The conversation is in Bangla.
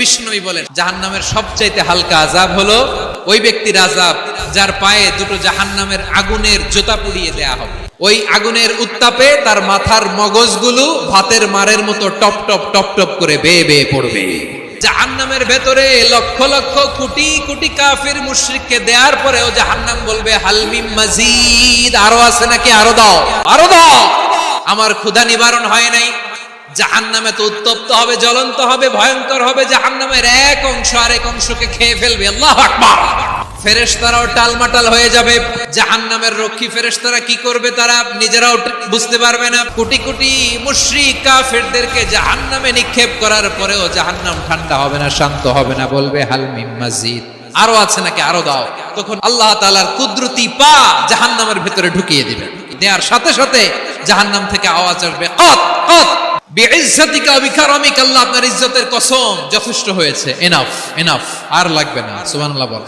বিষ্ণুই বলেন জাহান্নামের সবচাইতে হালকা আযাব হলো ওই ব্যক্তির আযাব যার পায়ে দুটো জাহান্নামের আগুনের জোতা পুড়িয়ে দেয়া হবে। ওই আগুনের উত্তাপে তার মাথার মগজগুলো ভাতের মারের মতো টপ টপ টপ টপ করে বেয়ে বেয়ে পড়বে। জাহান্নামের ভেতরে লক্ষ লক্ষ কোটি কোটি কাফির মুশরিককে দেওয়ার পরেও জাহান্নাম বলবে হাল মিন মাজিদ, আরো আছে নাকি, আরো দাও, আরো দাও। আমার ক্ষুধা নিবারণ হয় নাই। জাহান্নামে তো উত্তপ্ত হবে, জ্বলন্ত হবে, ভয়ঙ্কর হবে। জাহান্নামের এক অংশ আরেক অংশকে খেয়ে ফেলবে। আল্লাহু আকবার। ফেরেশতারাও টালমাটাল হয়ে যাবে। জাহান্নামের রক্ষী ফেরেশতারা কি করবে তারা নিজেরাও বুঝতে পারবে না। কোটি কোটি মুশরিক কাফেরদেরকে জাহান্নামে নিক্ষেপ করার পরেও জাহান্নাম ঠান্ডা হবে না, শান্ত হবে না, বলবে হাল মিন মাজিদ, আরো আছে নাকি, আরো দাও। তখন আল্লাহ তাআলার কুদরতি পা জাহান্নামের ভিতরে ঢুকিয়ে দিবেন। দেওয়ার সাথে সাথে জাহান্নাম থেকে আওয়াজ আসবে কত কত বিইজ্জাতিকা ওয়া বিকারামিকা, আল্লাহ আপনার ইজ্জতের কসম, যথেষ্ট হয়েছে, এনাফ এনাফ, আর লাগবে না। সুবহানাল্লাহ বল।